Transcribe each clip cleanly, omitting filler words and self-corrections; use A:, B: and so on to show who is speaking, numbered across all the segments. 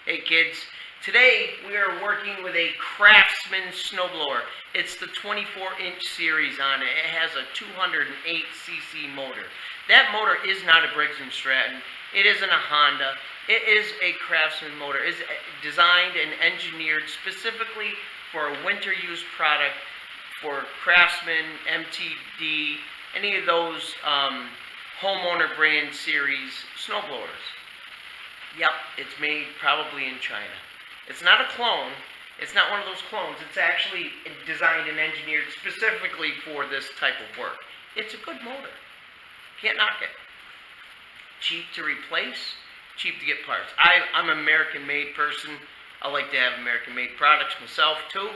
A: Hey kids, today we are working with a Craftsman Snowblower. It's the 24-inch series on it. It has a 208cc motor. That motor is not a Briggs & Stratton. It isn't a Honda. It is a Craftsman motor. It's designed and engineered specifically for a winter use product for Craftsman, MTD, any of those homeowner brand series snowblowers. Yep, it's made probably in China. It's not a clone. It's not one of those clones. It's actually designed and engineered specifically for this type of work. It's a good motor. Can't knock it. Cheap to replace, cheap to get parts. I'm an American-made person. I like to have American-made products myself too,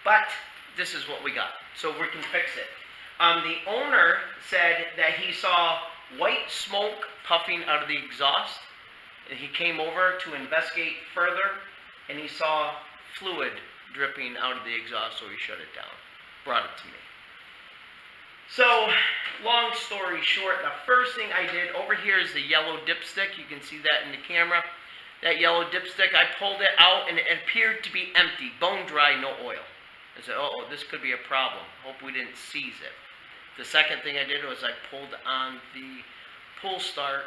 A: but this is what we got, so we can fix it. The owner said that he saw white smoke puffing out of the exhaust. He came over to investigate further, and he saw fluid dripping out of the exhaust, so he shut it down. Brought it to me. So, long story short, the first thing I did, over here is the yellow dipstick. You can see that in the camera. That yellow dipstick, I pulled it out, and it appeared to be empty, bone dry, no oil. I said, oh, this could be a problem. Hope we didn't seize it. The second thing I did was I pulled on the pull start.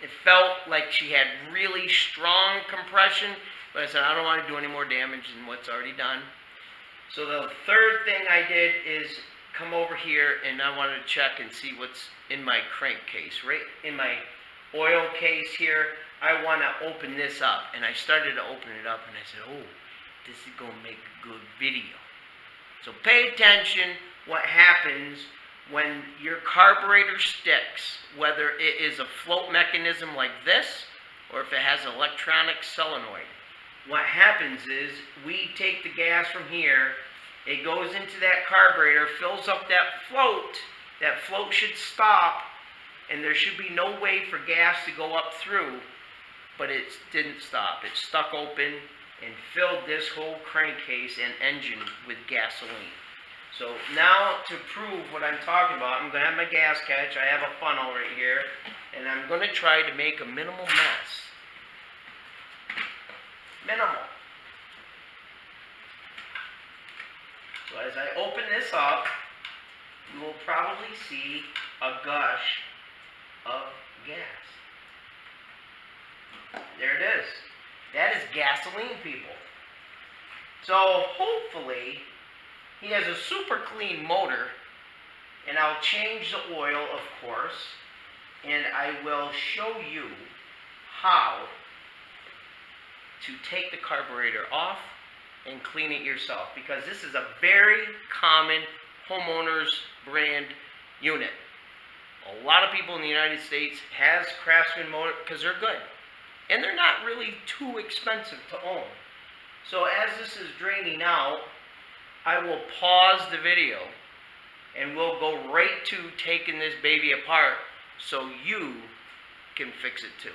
A: It felt like she had really strong compression, but I said, I don't want to do any more damage than what's already done. So the third thing I did is come over here, and I wanted to check and see what's in my crankcase. Right in my oil case here, I want to open this up. And I started to open it up, and I said, oh, this is going to make a good video. So pay attention what happens when your carburetor sticks, whether it is a float mechanism like this, or if it has an electronic solenoid. What happens is, we take the gas from here, it goes into that carburetor, fills up that float should stop, and there should be no way for gas to go up through, but it didn't stop. It stuck open and filled this whole crankcase and engine with gasoline. So now, to prove what I'm talking about, I'm going to have my gas catch. I have a funnel right here, and I'm going to try to make a minimal mess. Minimal. So as I open this up, you will probably see a gush of gas. There it is. That is gasoline, people. So hopefully, he has a super clean motor, and I'll change the oil, of course, and I will show you how to take the carburetor off and clean it yourself, because this is a very common homeowner's brand unit. A lot of people in the United States has Craftsman motor because they're good, and they're not really too expensive to own. So as this is draining out, I will pause the video, and we'll go right to taking this baby apart so you can fix it too.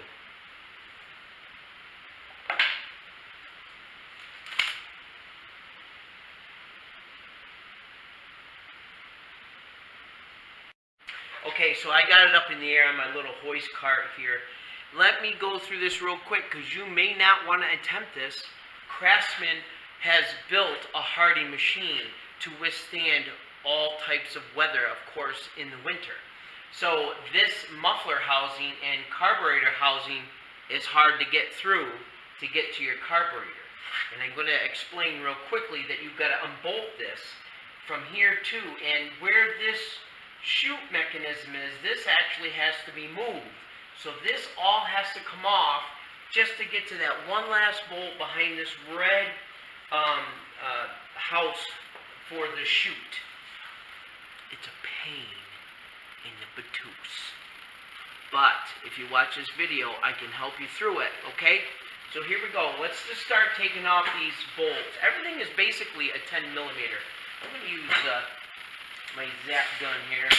A: Okay, so I got it up in the air on my little hoist cart here. Let me go through this real quick, because you may not want to attempt this. Craftsman has built a hardy machine to withstand all types of weather, of course, in the winter. So this muffler housing and carburetor housing is hard to get through to get to your carburetor. And I'm going to explain real quickly that you've got to unbolt this from here too. And where this chute mechanism is, this actually has to be moved. So this all has to come off just to get to that one last bolt behind this red house for the chute. It's a pain in the batoose. But if you watch this video, I can help you through it, okay? So here we go. Let's just start taking off these bolts. Everything is basically a 10 millimeter. I'm going to use my zap gun here.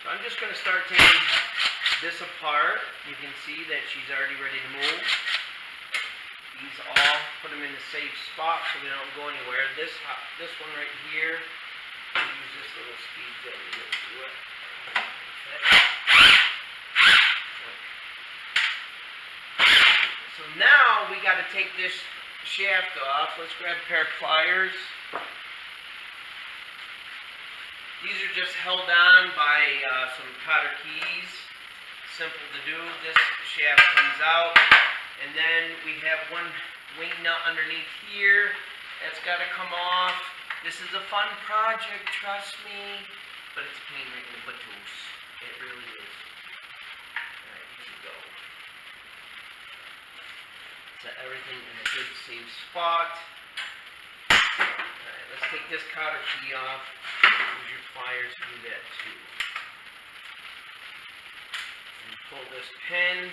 A: So I'm just going to start taking this apart. You can see that she's already ready to move. These all, put them in the safe spot so they don't go anywhere. This one right here, use this little speed gun to get through it. Okay. to take this shaft off. Let's grab a pair of pliers. These are just held on by some cotter keys. Simple to do. This shaft comes out, and then we have one wing nut underneath here. That's got to come off. This is a fun project, trust me, but it's a pain right in the buttoos. It really is. Alright, here we go. Set everything in a good safe spot. Alright, let's take this cotter key off. Use your pliers to do that too. And pull this pin.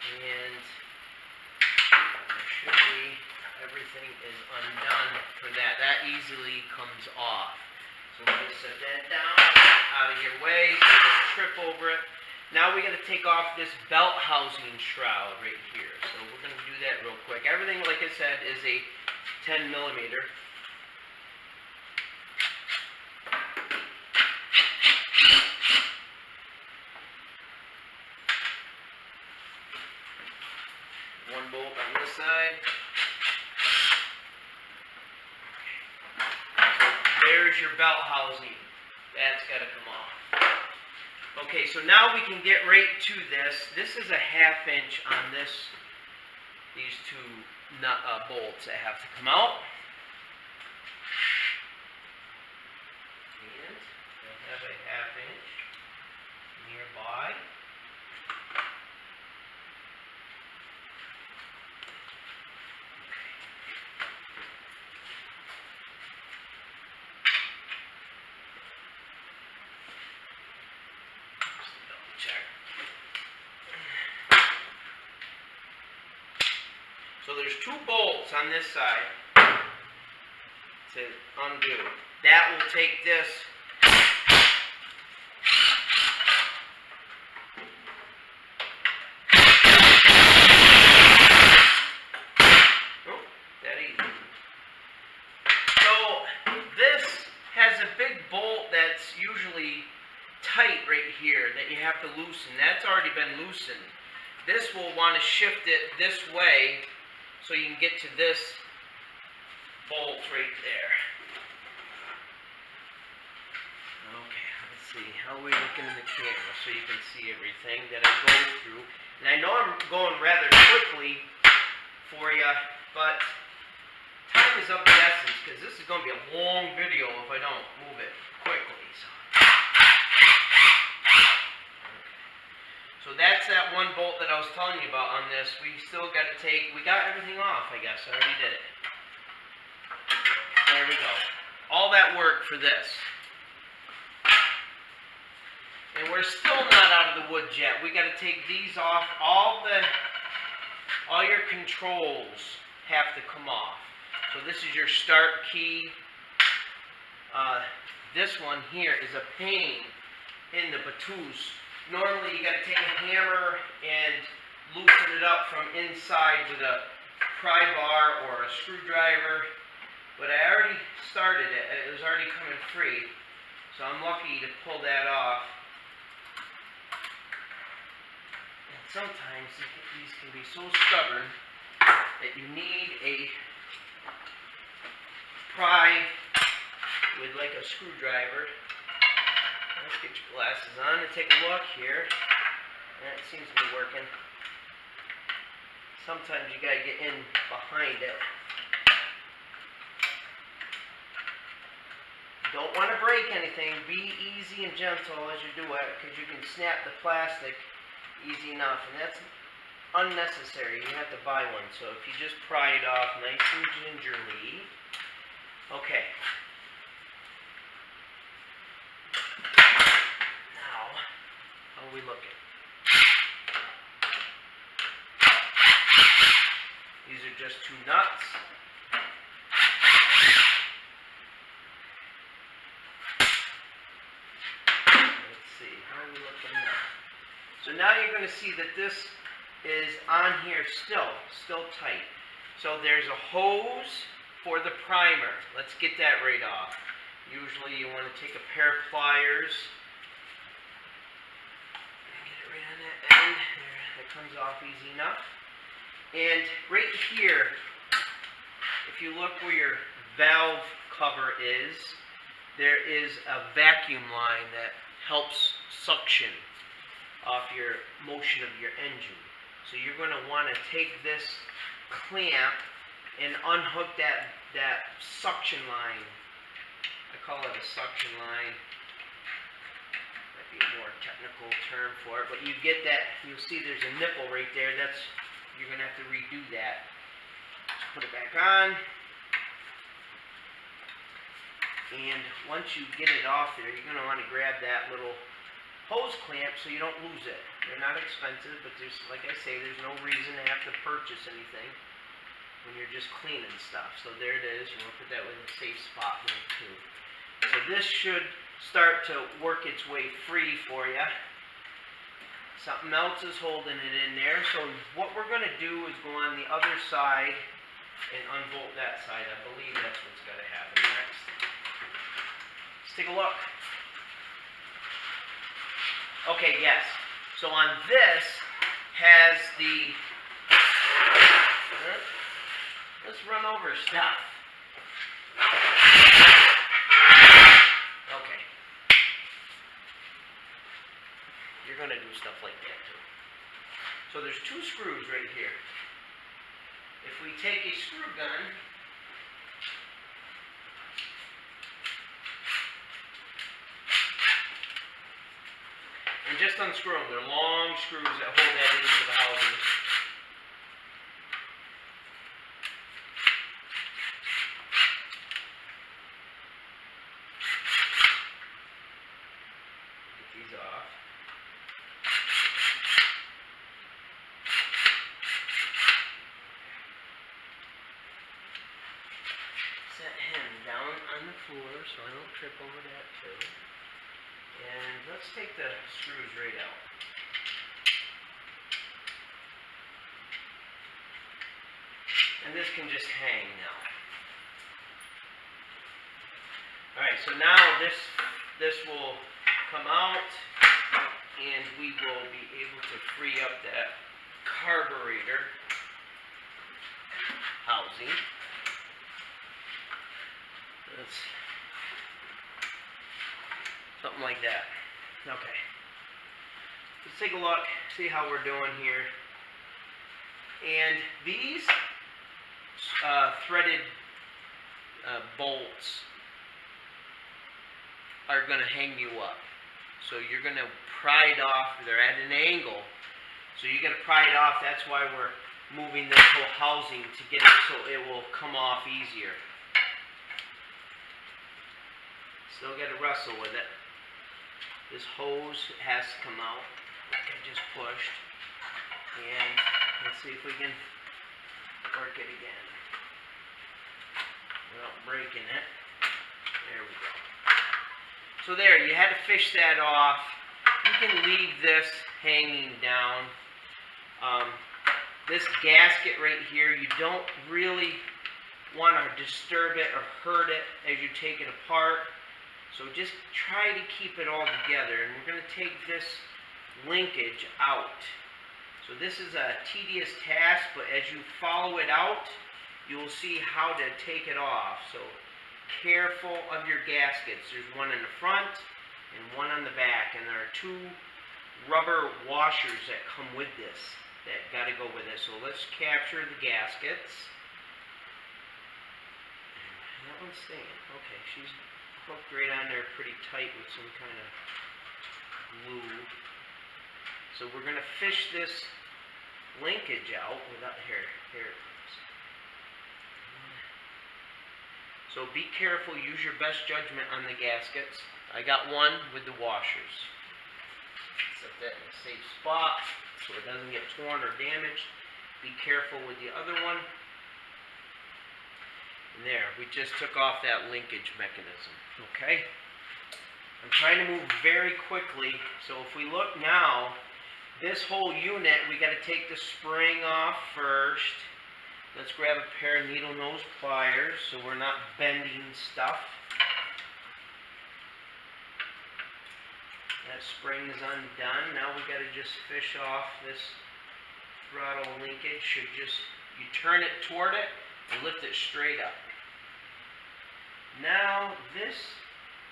A: And there should be, everything is undone for that. That easily comes off. So we're going to set that down out of your way so you don't trip over it. Now we got to take off this belt housing shroud right here. So we're going to do that real quick. Everything, like I said, is a 10 millimeter. One bolt on this side. So there's your belt housing. That's got to come off. Okay, so now we can get right to this. This is a 1/2 inch on these two bolts that have to come out. And I have a 1/2 inch nearby. So there's 2 bolts on this side to undo. That will take this that easy. So this has a big bolt that's usually tight right here that you have to loosen. That's already been loosened. This will want to shift it this way so you can get to this bolt right there. Okay, let's see. How are we looking in the camera so you can see everything that I go through? And I know I'm going rather quickly for you, but time is of the essence because this is going to be a long video if I don't move it quickly. So that's that one bolt that I was telling you about on this. We still got to take, we got everything off, I guess. I already did it. There we go. All that work for this. And we're still not out of the woods yet. We got to take these off. All your controls have to come off. So this is your start key. This one here is a pain in the buttoos. Normally you got to take a hammer and loosen it up from inside with a pry bar or a screwdriver, but I already started it. It was already coming free, so I'm lucky to pull that off. And sometimes these can be so stubborn that you need a pry with like a screwdriver. Let's get your glasses on and take a look here. That seems to be working. Sometimes you gotta get in behind it. Don't want to break anything. Be easy and gentle as you do it, because you can snap the plastic easy enough, and that's unnecessary. You have to buy one. So if you just pry it off nice and gingerly. Okay. How are we looking? These are just 2 nuts. Let's see, how are we looking now? So now you're going to see that this is on here still tight. So there's a hose for the primer. Let's get that right off. Usually you want to take a pair of pliers. Get it right on that end. There, that comes off easy enough. And right here, if you look where your valve cover is, there is a vacuum line that helps suction off your motion of your engine. So you're going to want to take this clamp and unhook that suction line. I call it a suction line. Might be a more technical term for it, but you get that. You'll see there's a nipple right there. You're going to have to redo that. Just put it back on. And once you get it off there, you're going to want to grab that little hose clamp so you don't lose it. They're not expensive, but there's, like I say, there's no reason to have to purchase anything when you're just cleaning stuff. So there it is. You want to put that in a safe spot there too. So this should start to work its way free for you. Something else is holding it in there. So what we're going to do is go on the other side and unbolt that side. I believe that's what's going to happen next. Let's take a look. Okay, yes. So on this has the, let's run over stuff. Okay. You're going to do stuff like that too. So there's two screws right here. If we take a screw gun, and just unscrew them. They're long screws that hold that into the housings. Get these off. Set him down on the floor so I don't trip over that too. And let's take the screws right out. And this can just hang now. Alright, so now this will come out and we will be able to free up that carburetor housing. That's something like that. Okay. Let's take a look, see how we're doing here. And these threaded bolts are going to hang you up. So you're going to pry it off. They're at an angle. So you're going to pry it off. That's why we're moving this whole housing to get it so it will come off easier. Still got to wrestle with it. This hose has to come out, like I just pushed. And let's see if we can work it again without breaking it. There we go. So there, you had to fish that off. You can leave this hanging down. This gasket right here, you don't really want to disturb it or hurt it as you take it apart. So just try to keep it all together. And we're going to take this linkage out. So this is a tedious task, but as you follow it out, you'll see how to take it off. So careful of your gaskets. There's one in the front and one on the back. And there are two rubber washers that come with this that got to go with it. So let's capture the gaskets. And that one's staying. Okay, she's hooked right on there pretty tight with some kind of glue. So we're going to fish this linkage out without here it comes. So be careful, use your best judgment on the gaskets. I got one with the washers. Set that in a safe spot so it doesn't get torn or damaged. Be careful with the other one. And there, we just took off that linkage mechanism. Okay? I'm trying to move very quickly, so if we look now, this whole unit, we got to take the spring off first. Let's grab a pair of needle nose pliers so we're not bending stuff. That spring is undone. Now we got to just fish off this throttle linkage should just, you turn it toward it and lift it straight up. Now this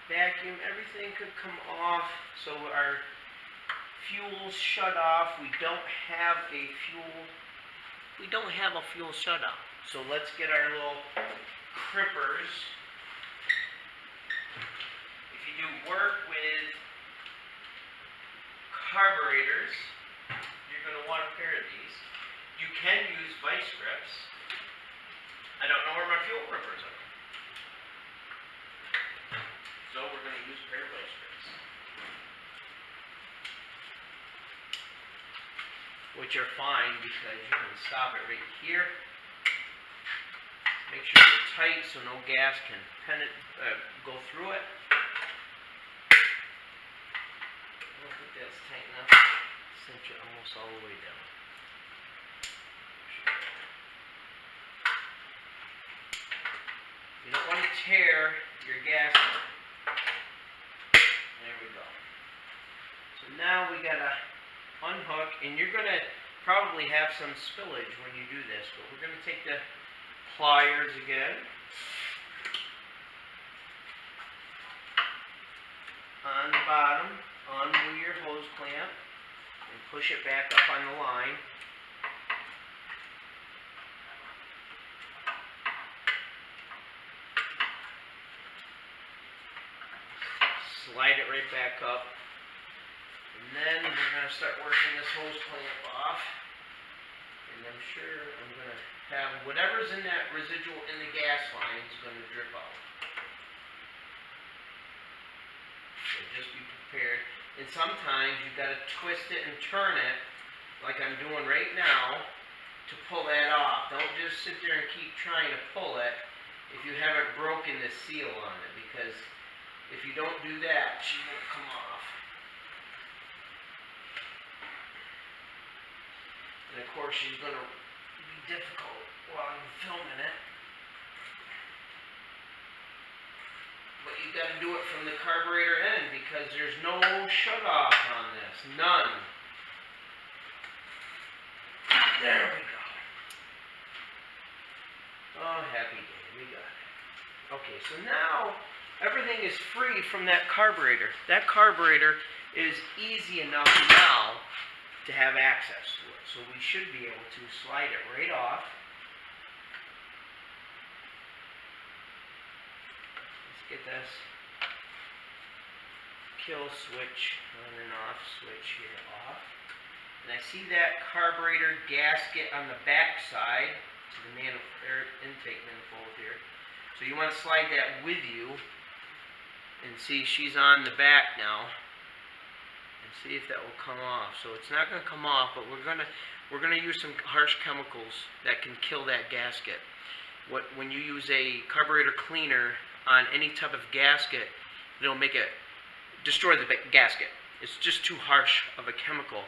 A: vacuum, everything could come off, so our fuel's shut off. We don't have a fuel shut off. So let's get our little crimpers. If you do work with carburetors, you're going to want a pair of these. You can use vice grips. I don't know where my fuel crimpers are. So we're going to use a pair of vice grips, which are fine because you can stop it right here. Make sure they're tight so no gas can go through it. I don't think that's tight enough. Cinch it almost all the way down. You don't want to tear your gasket. There we go. So now we gotta unhook, and you're gonna probably have some spillage when you do this, but we're gonna take the pliers again. On the bottom, undo your hose clamp, and push it back up on the line. Slide it right back up, and then we're going to start working this hose clamp off, and I'm sure I'm going to have whatever's in that residual in the gas line is going to drip out. So just be prepared, and sometimes you've got to twist it and turn it like I'm doing right now to pull that off. Don't just sit there and keep trying to pull it if you haven't broken the seal on it, because if you don't do that, she won't come off. And of course, she's going to be difficult while I'm filming it. But you got to do it from the carburetor end because there's no shut off on this. None. There we go. Oh, happy day. We got it. Okay, so now everything is free from that carburetor. That carburetor is easy enough now to have access to it. So we should be able to slide it right off. Let's get this kill switch on and off switch here off. And I see that carburetor gasket on the back side to the intake manifold here. So you want to slide that with you. And see, she's on the back now, and see if that will come off. So it's not going to come off, but we're gonna use some harsh chemicals that can kill that gasket. When you use a carburetor cleaner on any type of gasket, it'll destroy the gasket. It's just too harsh of a chemical,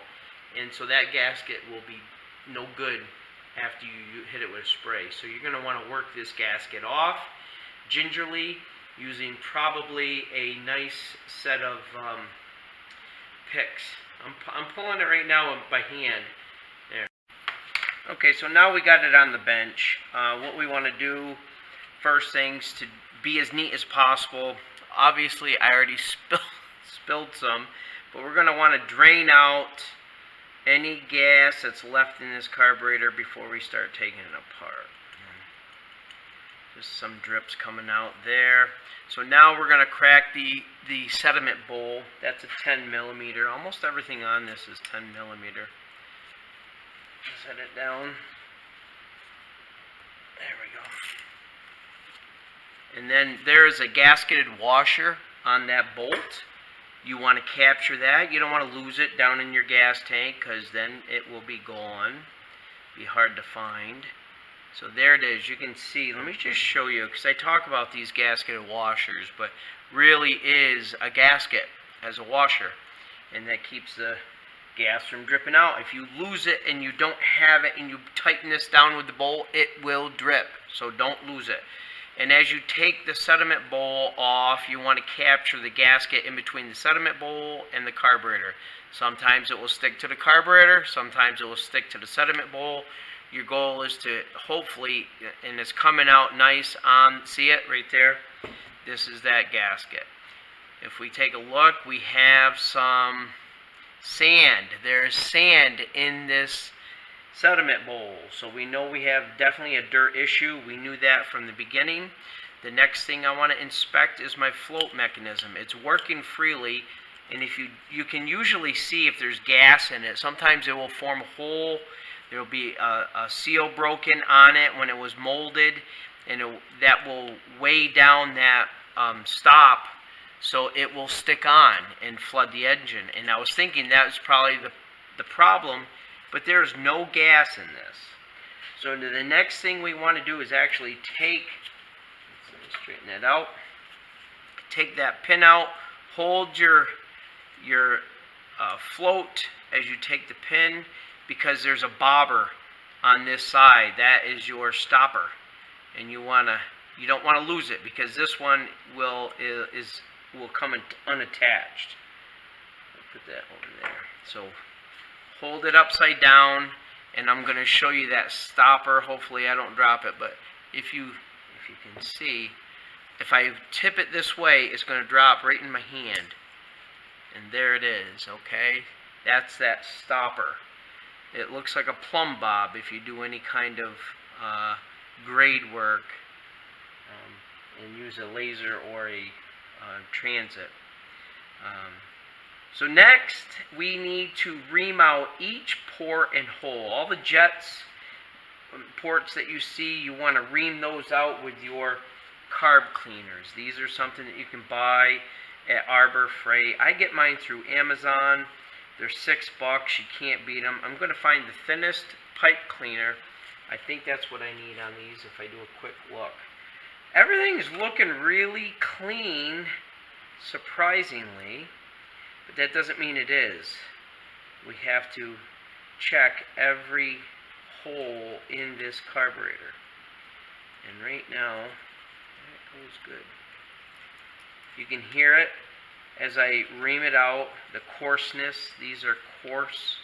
A: and so that gasket will be no good after you hit it with a spray. So you're going to want to work this gasket off gingerly, using probably a nice set of picks. I'm pulling it right now by hand. There. Okay, so now we got it on the bench. What we want to do, first things, to be as neat as possible. Obviously, I already spilled some, but we're going to want to drain out any gas that's left in this carburetor before we start taking it apart. Just some drips coming out there. So now we're going to crack the sediment bowl. That's a 10 millimeter. Almost everything on this is 10 millimeter. Set it down. There we go. And then there is a gasketed washer on that bolt. You want to capture that. You don't want to lose it down in your gas tank, because then it will be gone. Be hard to find. So there it is. You can see. Let me just show you, because I talk about these gasketed washers, but really is a gasket as a washer, and that keeps the gas from dripping out. If you lose it and you don't have it and you tighten this down with the bolt, it will drip. So don't lose it. And as you take the sediment bowl off, you want to capture the gasket in between the sediment bowl and the carburetor. Sometimes it will stick to the carburetor, sometimes it will stick to the sediment bowl. Your goal is to hopefully, and it's coming out nice on, see it right there? This is that gasket. If we take a look, we have some sand. There's sand in this sediment bowl, so we know we have definitely a dirt issue. We knew that from the beginning. The next thing I want to inspect is my float mechanism. It's working freely, and if you can usually see if there's gas in it. Sometimes it will form a hole. There will be a seal broken on it when it was molded, and that will weigh down that stop, so it will stick on and flood the engine. And I was thinking that was probably the problem, but there's no gas in this. So the next thing we want to do is actually take, let's straighten that out, take that pin out, hold your float as you take the pin, because there's a bobber on this side. That is your stopper, and you don't want to lose it, because this one will come unattached. I'll put that over there. So hold it upside down, and I'm going to show you that stopper. Hopefully I don't drop it, but if you can see, if I tip it this way, it's going to drop right in my hand. And there it is, okay? That's that stopper. It looks like a plumb bob if you do any kind of grade work and use a laser or a transit. So next, we need to ream out each port and hole. All the jets, ports that you see, you want to ream those out with your carb cleaners. These are something that you can buy at Arbor Freight. I get mine through Amazon. They're $6. You can't beat them. I'm going to find the thinnest pipe cleaner. I think that's what I need on these if I do a quick look. Everything's looking really clean, surprisingly, but that doesn't mean it is. We have to check every hole in this carburetor. And right now, that goes good. You can hear it as I ream it out, the coarseness. These are coarse,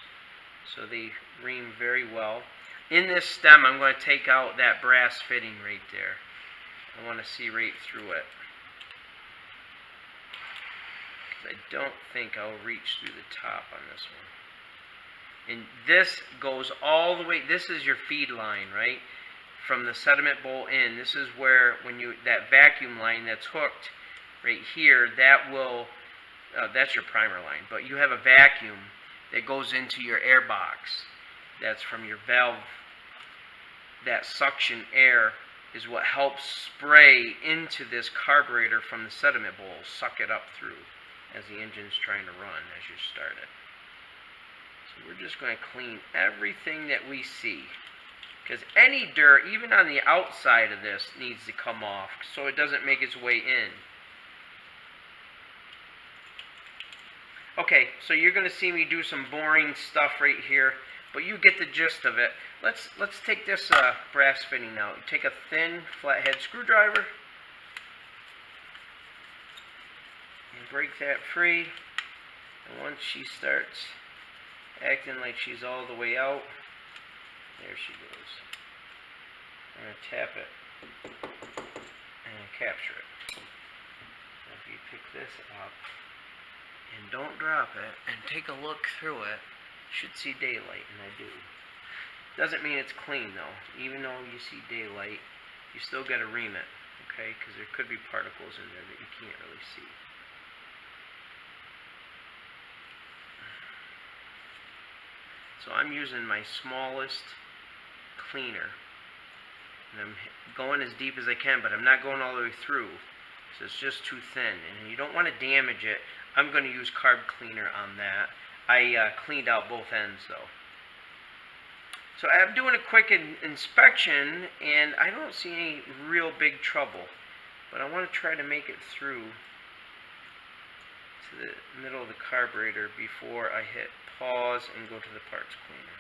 A: so they ream very well. In this stem, I'm going to take out that brass fitting right there. I want to see right through it, because I don't think I'll reach through the top on this one. And this goes all the way, this is your feed line, right? From the sediment bowl in. This is where, when that vacuum line that's hooked right here, that will, that's your primer line. But you have a vacuum that goes into your air box. That's from your valve. That suction air is what helps spray into this carburetor from the sediment bowl, suck it up through as the engine's trying to run as you start it. So we're just going to clean everything that we see, because any dirt, even on the outside of this, needs to come off so it doesn't make its way in. Okay, so you're going to see me do some boring stuff right here, but you get the gist of it. Let's take this brass fitting out. Take a thin flathead screwdriver and break that free. And once she starts acting like she's all the way out, there she goes. I'm going to tap it and capture it. Now if you pick this up and don't drop it and take a look through it, you should see daylight, and I do. Doesn't mean it's clean though. Even though you see daylight, you still got to ream it, okay? Because there could be particles in there that you can't really see. So I'm using my smallest cleaner, and I'm going as deep as I can, but I'm not going all the way through, so it's just too thin, and you don't want to damage it. I'm going to use carb cleaner on that. I cleaned out both ends though. So I'm doing a quick inspection, and I don't see any real big trouble, but I want to try to make it through to the middle of the carburetor before I hit pause and go to the parts cleaner.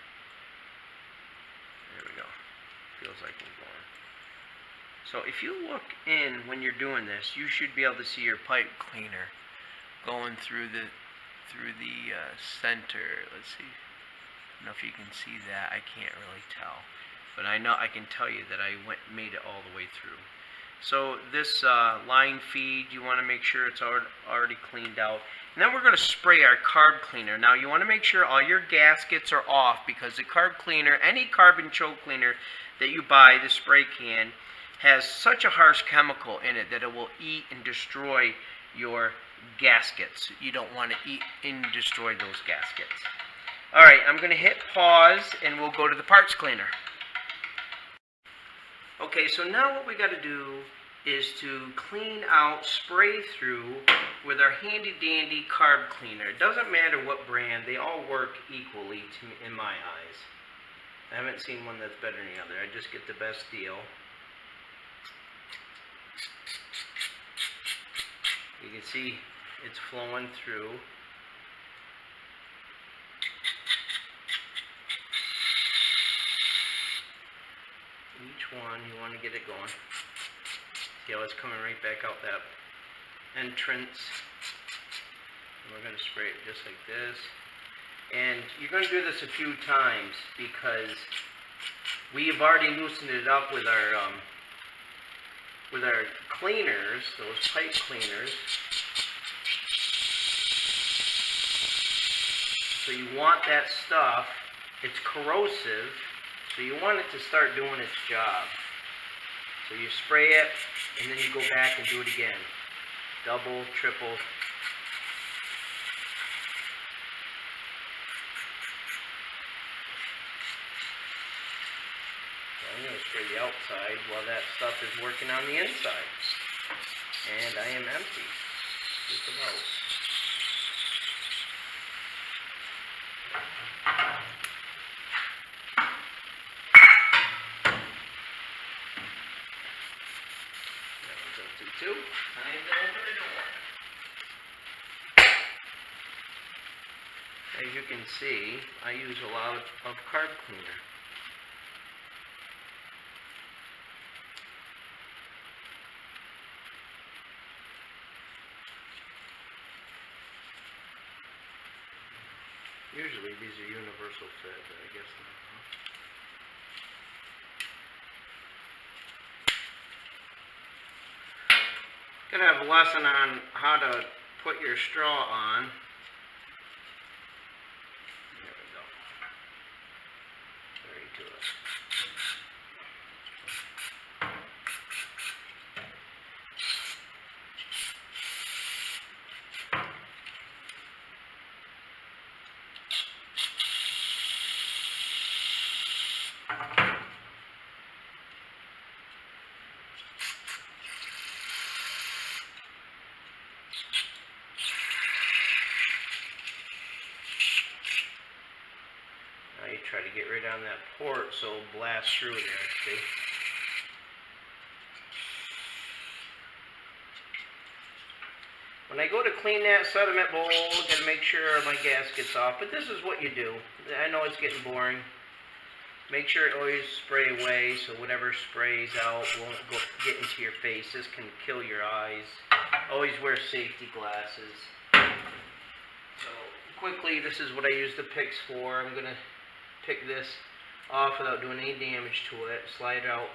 A: There we go. Feels like we're going. So if you look in when you're doing this, you should be able to see your pipe cleaner going through the center. Let's see. I don't know if you can see that. I can't really tell, but I know I can tell you that I made it all the way through. So this line feed, you want to make sure it's already cleaned out. And then we're going to spray our carb cleaner. Now you want to make sure all your gaskets are off, because the carb cleaner, any carbon choke cleaner that you buy, the spray can, has such a harsh chemical in it that it will eat and destroy your gaskets. You don't want to eat and destroy those gaskets. Alright, I'm going to hit pause and we'll go to the parts cleaner. Okay, so now what we got to do is to clean out, spray through with our handy dandy carb cleaner. It doesn't matter what brand, they all work equally in my eyes. I haven't seen one that's better than the other. I just get the best deal. You can see it's flowing through. Each one, you want to get it going. See how it's coming right back out that entrance. And we're going to spray it just like this. And you're going to do this a few times because we've already loosened it up with our cleaners, those pipe cleaners. So you want that stuff, it's corrosive, so you want it to start doing its job. So you spray it, and then you go back and do it again. Double, triple. So I'm going to spray the outside while that stuff is working on the inside. And I am empty. Just about. Time to open the door. As you can see, I use a lot of carb cleaner. Usually these are universal fit, but I guess not. Gonna have a lesson on how to put your straw on. There we go. Very good. You try to get right on that port so it'll blast through there, see? When I go to clean that sediment bowl, I gotta make sure my gasket's off, but this is what you do. I know it's getting boring. Make sure it always spray away so whatever sprays out won't get into your face. This can kill your eyes. Always wear safety glasses. So quickly, this is what I use the picks for. I'm gonna pick this off without doing any damage to it. Slide it out,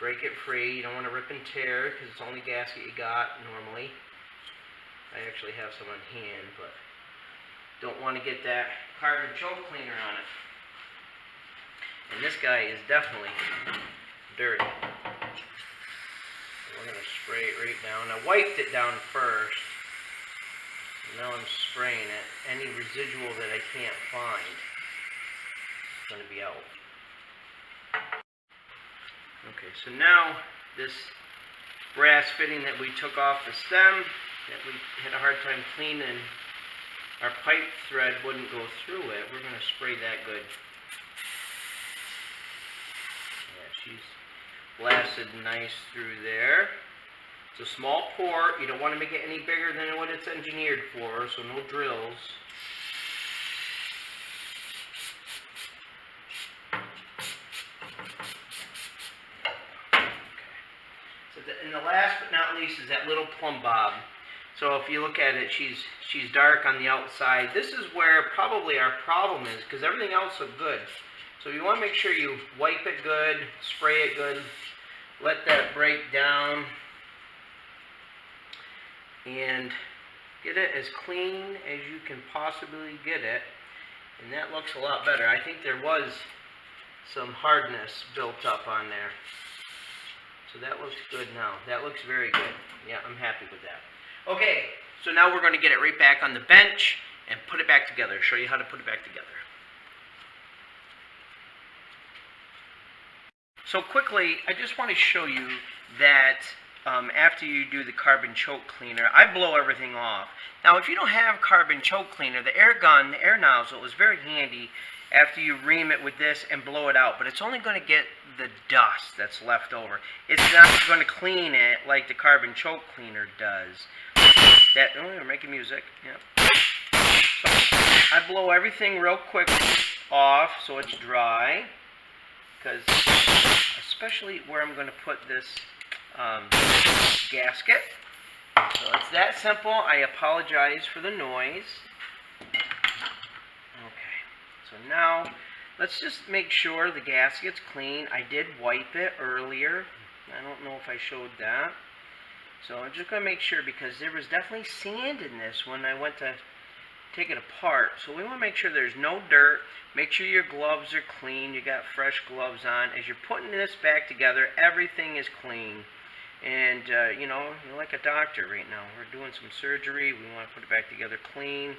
A: break it free. You don't want to rip and tear because it's the only gasket you got normally. I actually have some on hand, but don't want to get that carbon choke cleaner on it. And this guy is definitely dirty. So we're going to spray it right down. I wiped it down first. Now I'm spraying it. Any residual that I can't find is going to be out. Okay, so now this brass fitting that we took off the stem, that we had a hard time cleaning, our pipe thread wouldn't go through it. We're going to spray that good. Yeah, she's blasted nice through there. It's a small port. You don't want to make it any bigger than what it's engineered for, so no drills. Okay. and the last but not least is that little plumb bob. So if you look at it, she's dark on the outside. This is where probably our problem is, because everything else looks good. So you want to make sure you wipe it good, spray it good, let that break down, and get it as clean as you can possibly get it. And that looks a lot better. I think there was some hardness built up on there. So that looks good now. That looks very good. Yeah, I'm happy with that. Okay, so now we're going to get it right back on the bench and put it back together. Show you how to put it back together. So quickly, I just want to show you that after you do the carbon choke cleaner, I blow everything off. Now, if you don't have carbon choke cleaner, the air gun, the air nozzle is very handy after you ream it with this and blow it out, but it's only going to get the dust that's left over. It's not going to clean it like the carbon choke cleaner does. Oh, we're making music. Yep. So I blow everything real quick off so it's dry, because especially where I'm going to put this gasket. So it's that simple. I apologize for the noise. Okay, so now let's just make sure the gasket's clean. I did wipe it earlier. I don't know if I showed that. So I'm just going to make sure, because there was definitely sand in this when I went to take it apart. So we want to make sure there's no dirt. Make sure your gloves are clean. You got fresh gloves on. As you're putting this back together, everything is clean. And, you know, you're like a doctor right now. We're doing some surgery. We want to put it back together clean,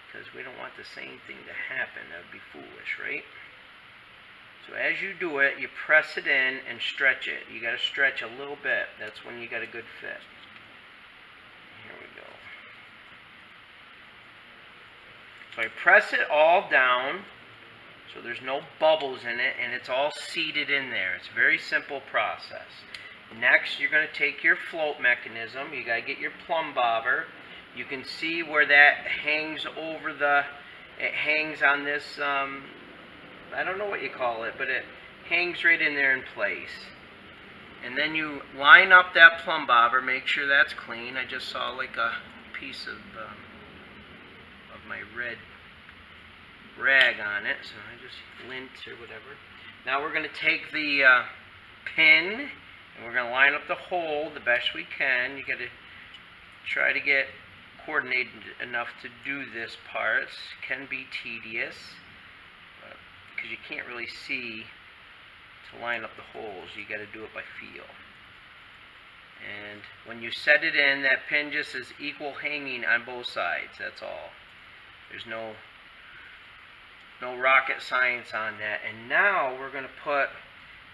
A: because we don't want the same thing to happen. That would be foolish, right? So as you do it, you press it in and stretch it. You got to stretch a little bit. That's when you got a good fit. Here we go. So I press it all down so there's no bubbles in it, and it's all seated in there. It's a very simple process. Next, you're going to take your float mechanism. You got to get your plumb bobber. You can see where that hangs over it hangs on this, I don't know what you call it, but it hangs right in there in place. And then you line up that plumb bobber, make sure that's clean. I just saw like a piece of my red rag on it, so I just lint or whatever. Now we're going to take the pin, and we're going to line up the hole the best we can. You got to try to get coordinated enough to do this part. It can be tedious, because you can't really see to line up the holes. You got to do it by feel. And when you set it in, that pin just is equal hanging on both sides. That's all. There's no rocket science on that. And now we're going to put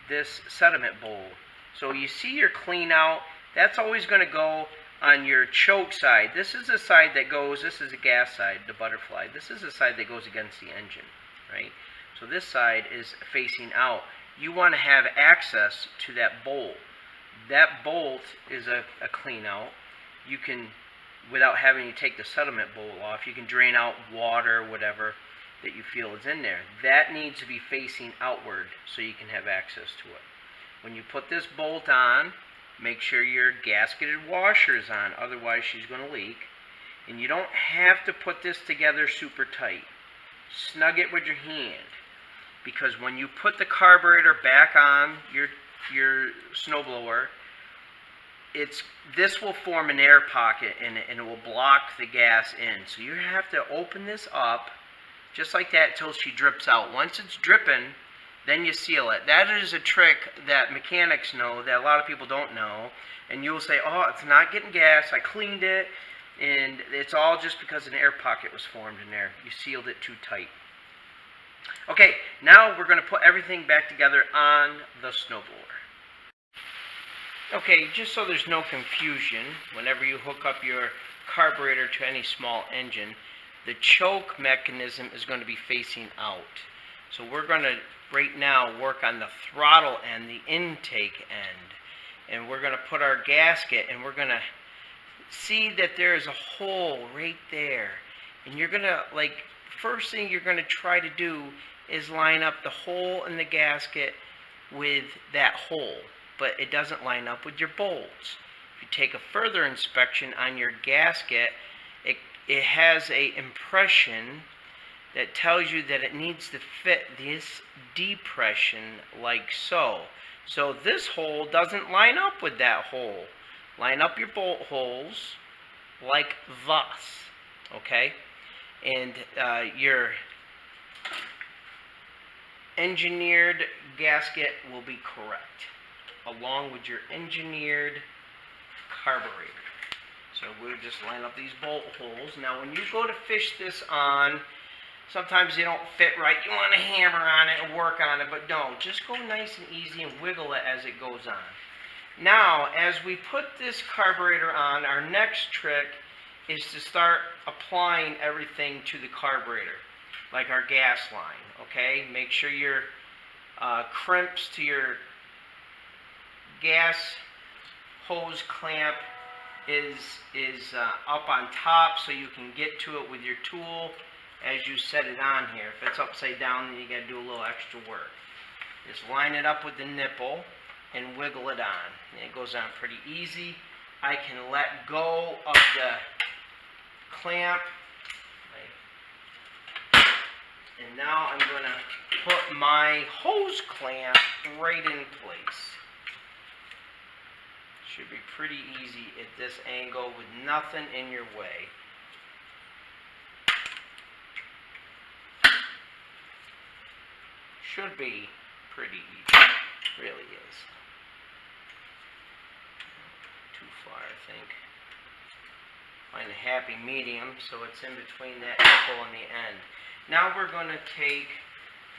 A: this sediment bowl. So you see your clean out. That's always going to go on your choke side. This is the side that goes, this is the gas side, the butterfly. This is the side that goes against the engine, right? So this side is facing out. You want to have access to that bolt. That bolt is a clean out. You can, without having to take the sediment bowl off, you can drain out water, whatever that you feel is in there. That needs to be facing outward so you can have access to it. When you put this bolt on, make sure your gasketed washer is on, otherwise she's going to leak. And you don't have to put this together super tight. Snug it with your hand, because when you put the carburetor back on your snowblower, this will form an air pocket in it, and it will block the gas in. So you have to open this up just like that till she drips out. Once it's dripping, then you seal it. That is a trick that mechanics know that a lot of people don't know. And you'll say, oh, it's not getting gas, I cleaned it, and it's all just because an air pocket was formed in there. You sealed it too tight. Okay, now we're going to put everything back together on the snowblower. Okay, just so there's no confusion, whenever you hook up your carburetor to any small engine, the choke mechanism is going to be facing out. So we're going to, right now, work on the throttle end, the intake end. And we're going to put our gasket, and we're going to see that there is a hole right there. And you're going to, like, first thing you're going to try to do is line up the hole in the gasket with that hole. but it doesn't line up with your bolts. If you take a further inspection on your gasket, it has a impression that tells you that it needs to fit this depression like so. So this hole doesn't line up with that hole. Line up your bolt holes like thus, okay? And your engineered gasket will be correct, along with your engineered carburetor. So we'll just line up these bolt holes. Now when you go to fish this on, sometimes they don't fit right. You want to hammer on it and work on it, but don't. Just go nice and easy and wiggle it as it goes on. Now, as we put this carburetor on, our next trick is to start applying everything to the carburetor, like our gas line, okay? Make sure your crimps to your gas hose clamp is up on top so you can get to it with your tool as you set it on here. If it's upside down, then you got to do a little extra work. Just line it up with the nipple and wiggle it on. And it goes on pretty easy. I can let go of the clamp. And now I'm going to put my hose clamp right in place. Should be pretty easy at this angle with nothing in your way. Should be pretty easy. Really is. Too far, I think. Find a happy medium so it's in between that nipple and the end. Now we're going to take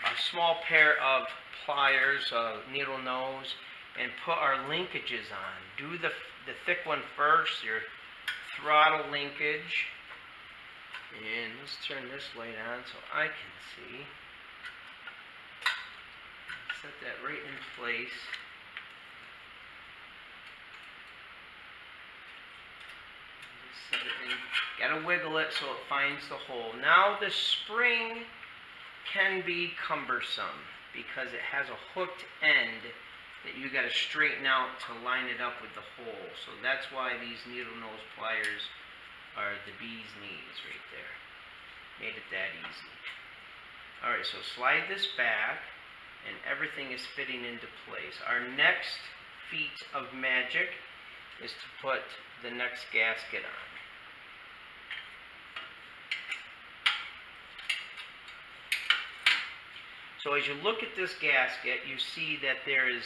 A: a small pair of pliers, needle nose, and put our linkages on. Do the thick one first, your throttle linkage. And let's turn this light on so I can see. Set that right in place. Just set it in. Gotta wiggle it so it finds the hole. Now the spring can be cumbersome because it has a hooked end that you got to straighten out to line it up with the hole. So that's why these needle nose pliers are the bee's knees right there. Made it that easy. Alright, so slide this back and everything is fitting into place. Our next feat of magic is to put the next gasket on. So as you look at this gasket, you see that there is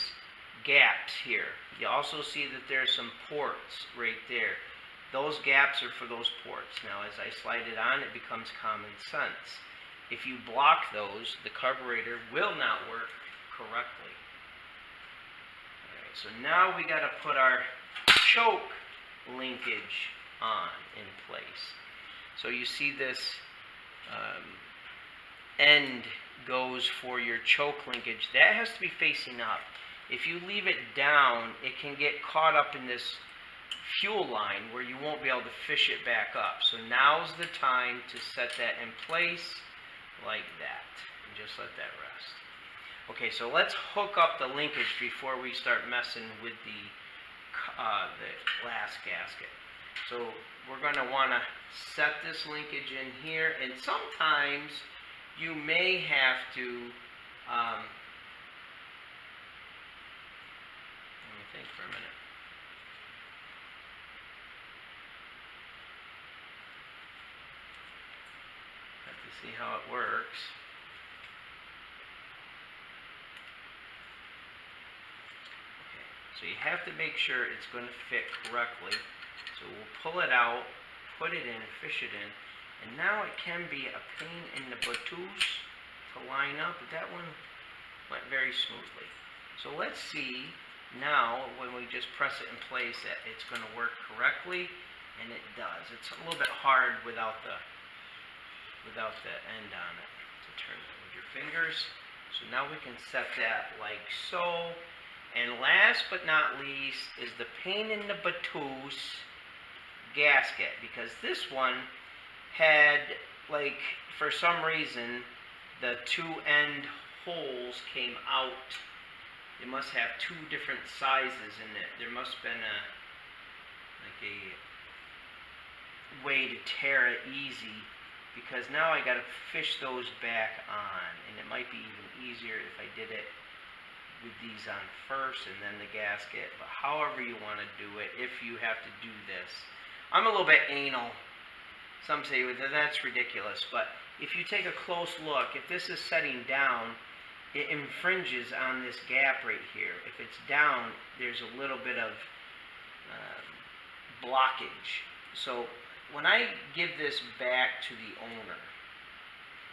A: gaps here. You also see that there's some ports right there. Those gaps are for those ports. Now as I slide it on, it becomes common sense. If you block those, the carburetor will not work correctly. Alright, so now we got to put our choke linkage on in place. So you see this end goes for your choke linkage. That has to be facing up. If you leave it down, it can get caught up in this fuel line where you won't be able to fish it back up. So now's the time to set that in place like that. And just let that rest. Okay, so let's hook up the linkage before we start messing with the last gasket. So we're going to want to set this linkage in here, and sometimes you may have to let me think for a minute. Have to see how it works. Okay, so you have to make sure it's going to fit correctly. So we'll pull it out, put it in, fish it in, and now it can be a pain in the buttoos to line up, but that one went very smoothly. So let's see now when we just press it in place that it's going to work correctly, and it does. It's a little bit hard without the end on it to turn it with your fingers. So now we can set that like so. And last but not least is the pain in the buttoos gasket, because this one had, like, for some reason the two end holes came out it must have two different sizes in it. There must have been a way to tear it easy, because now I gotta fish those back on, and it might be even easier if I did it with these on first and then the gasket, but however you want to do it, if you have to do this. I'm a little bit anal. Some say that's ridiculous, but if you take a close look, if this is setting down, it infringes on this gap right here. If it's down, there's a little bit of blockage. So when I give this back to the owner,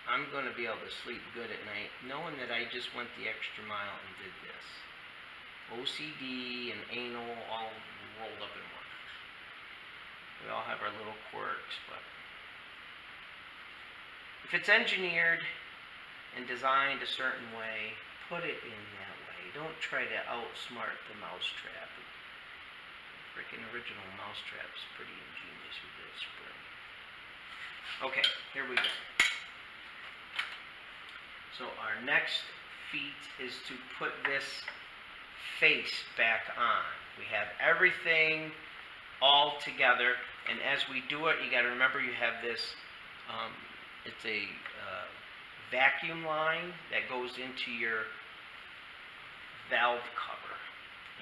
A: I'm going to be able to sleep good at night knowing that I just went the extra mile and did this. OCD and anal all rolled up in one. We all have our little quirks, but if it's engineered and designed a certain way, put it in that way. Don't try to outsmart the mousetrap. The freaking original mousetrap's pretty ingenious with this spring. Okay, here we go. So our next feat is to put this face back on. We have everything all together, and as we do it, you got to remember you have this, it's a vacuum line that goes into your valve cover,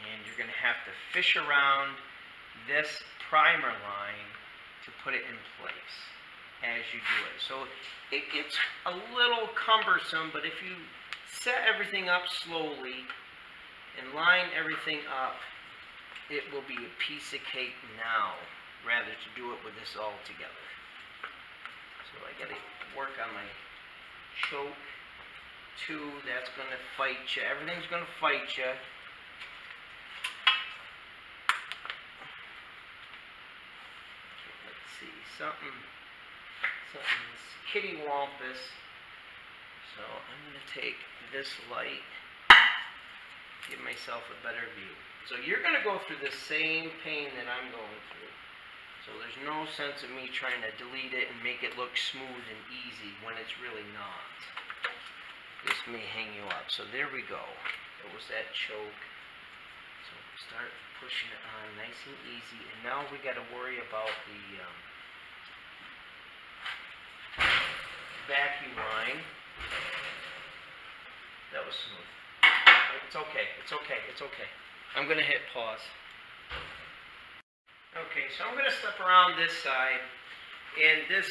A: and you're going to have to fish around this primer line to put it in place as you do it. So it gets a little cumbersome, but if you set everything up slowly and line everything up, it will be a piece of cake now, rather to do it with this all together. So I gotta work on my choke too. That's gonna fight you. Everything's gonna fight you. Let's see, something's kittywampus. So I'm going to take this light, give myself a better view. So you're going to go through the same pain that I'm going through. So there's no sense of me trying to delete it and make it look smooth and easy when it's really not. This may hang you up. So there we go. There was that choke. So start pushing it on nice and easy. And now we got to worry about the vacuum line. That was smooth. It's okay, it's okay, it's okay. I'm going to hit pause. Okay, so I'm going to step around this side, and this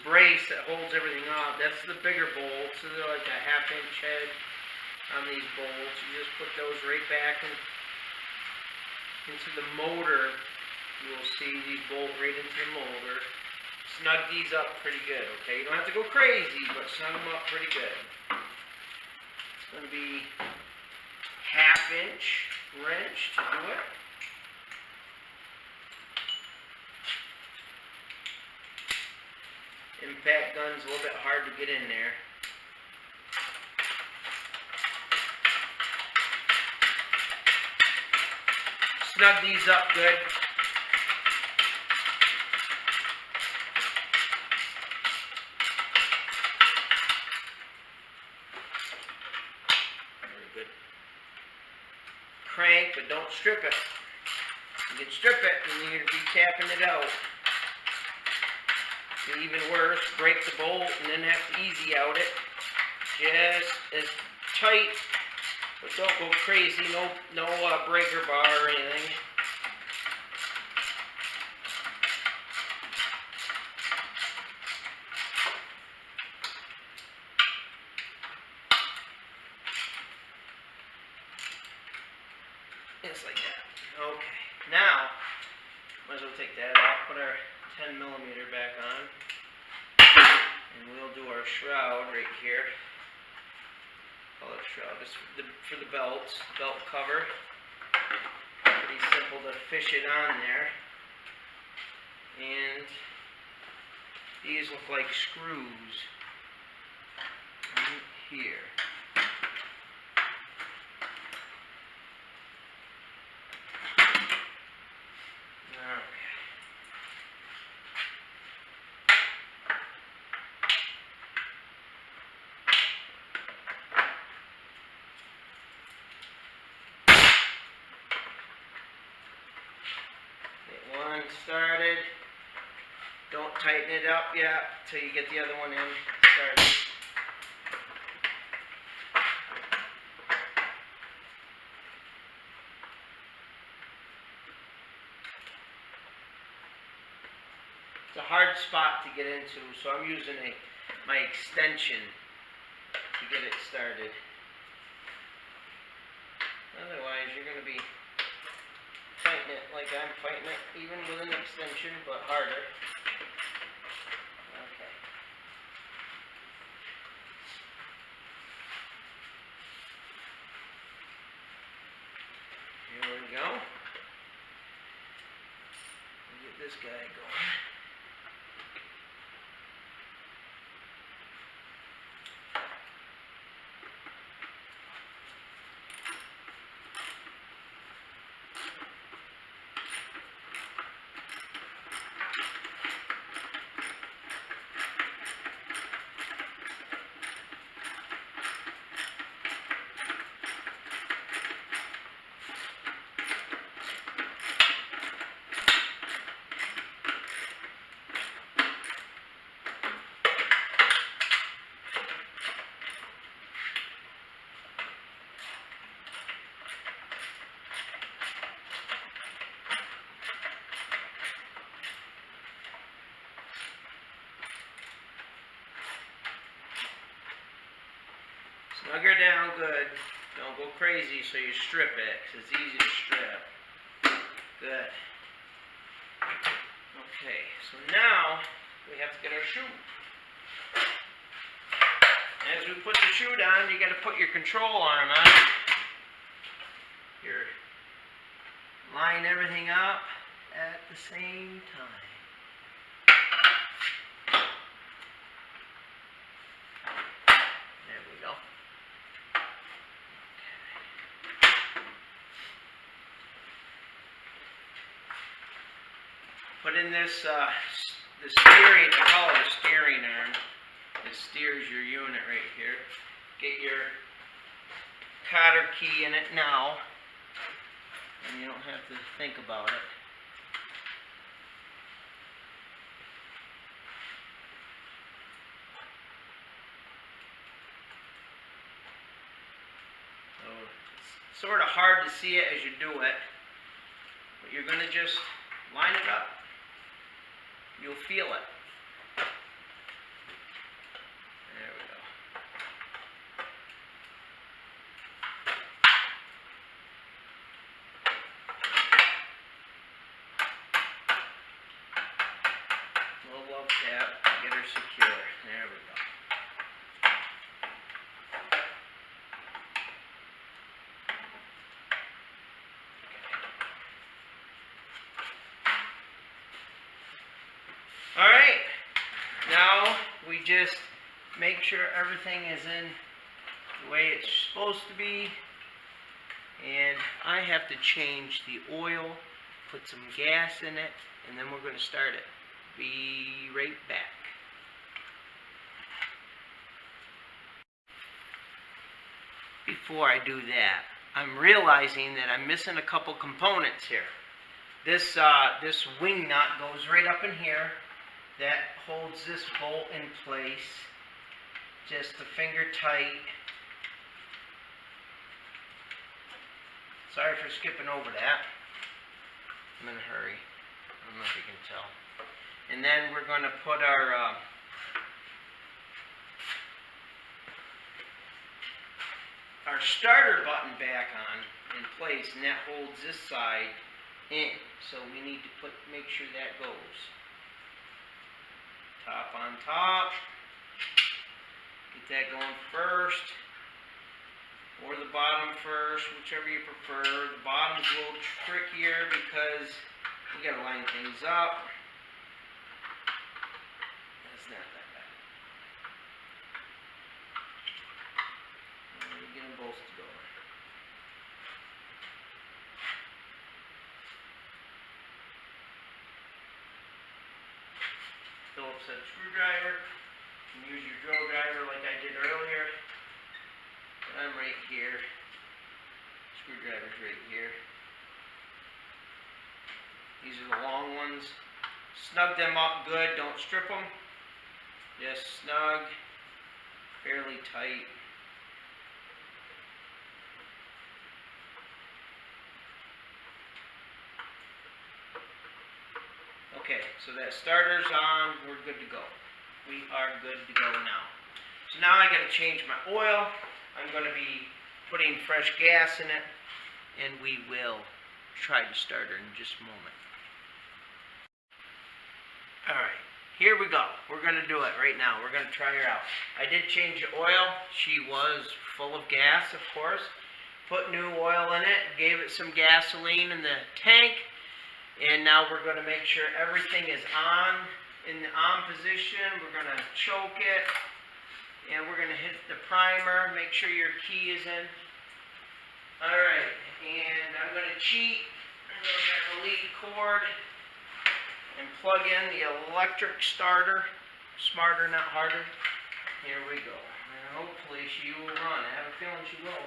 A: brace that holds everything up, that's the bigger bolts. So they're like a 1/2 inch head on these bolts. You just put those right back into the motor. You will see these bolt right into the motor. Snug these up pretty good, okay? You don't have to go crazy, but snug them up pretty good. It's going to be 1/2 inch wrench to do it. Impact gun's a little bit hard to get in there. Snug these up good. Crank, but don't strip it. You can strip it and you're going to be tapping it out. Even worse, break the bolt and then have to easy out it. Just as tight, but don't go crazy. No breaker bar or anything. Just like that. Okay. Now, might as well take that off, put our 10mm back on, and we'll do our shroud right here. Call it shroud. This for the belts, belt cover. Pretty simple to fish it on there. And these look like screws right here. Don't tighten it up yet till you get the other one in started. It's a hard spot to get into, so I'm using my extension to get it started. Otherwise, you're going to be fighting it like I'm fighting it, even with an extension, but harder. Okay. Here we go. Get this guy going. Snug her down good. Don't go crazy so you strip it, because it's easy to strip. Good. Okay, so now we have to get our chute. As we put the chute on, you got to put your control arm on. Line everything up at the same time. There we go. Put in this, the steering, I call it a steering arm. It steers your unit right here. Get your cotter key in it now, and you don't have to think about it. So it's sort of hard to see it as you do it, but you're going to just line it up. You'll feel it. There we go. Low love tap, get her secure. There we go. Alright, now we just make sure everything is in the way it's supposed to be, and I have to change the oil, put some gas in it, and then we're going to start it. Be right back. Before I do that, I'm realizing that I'm missing a couple components here. This wing nut goes right up in here. That holds this bolt in place, just a finger tight. Sorry for skipping over that. I'm in a hurry. I don't know if you can tell. And then we're going to put our starter button back on in place, and that holds this side in. So we need to make sure that goes. Top on top. Get that going first, or the bottom first, whichever you prefer. The bottom's a little trickier because you got to line things up. That's not that bad. And get them both to go. Phillips head screwdriver. You can use your drill driver like I did earlier. But I'm right here. Screwdriver's right here. These are the long ones. Snug them up good, don't strip them. Just snug, fairly tight. Okay, so that starter's on, we're good to go. We are good to go now. So now I gotta change my oil. I'm gonna be putting fresh gas in it, and we will try to start her in just a moment. Alright, here we go. We're gonna do it right now. We're gonna try her out. I did change the oil. She was full of gas, of course. Put new oil in it, gave it some gasoline in the tank. And now we're going to make sure everything is on, in the on position. We're going to choke it. And we're going to hit the primer. Make sure your key is in. Alright, and I'm going to cheat. I'm going to get the lead cord and plug in the electric starter. Smarter, not harder. Here we go. And hopefully she will run. I have a feeling she will.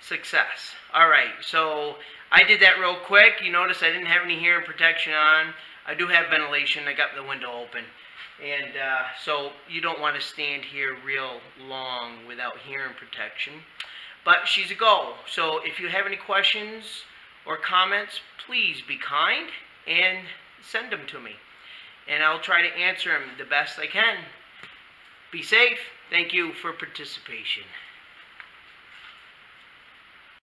A: Success. Alright, so I did that real quick. You notice I didn't have any hearing protection on. I do have ventilation. I got the window open. And so you don't want to stand here real long without hearing protection. But she's a go. So if you have any questions or comments, please be kind and send them to me. And I'll try to answer them the best I can. Be safe. Thank you for participation.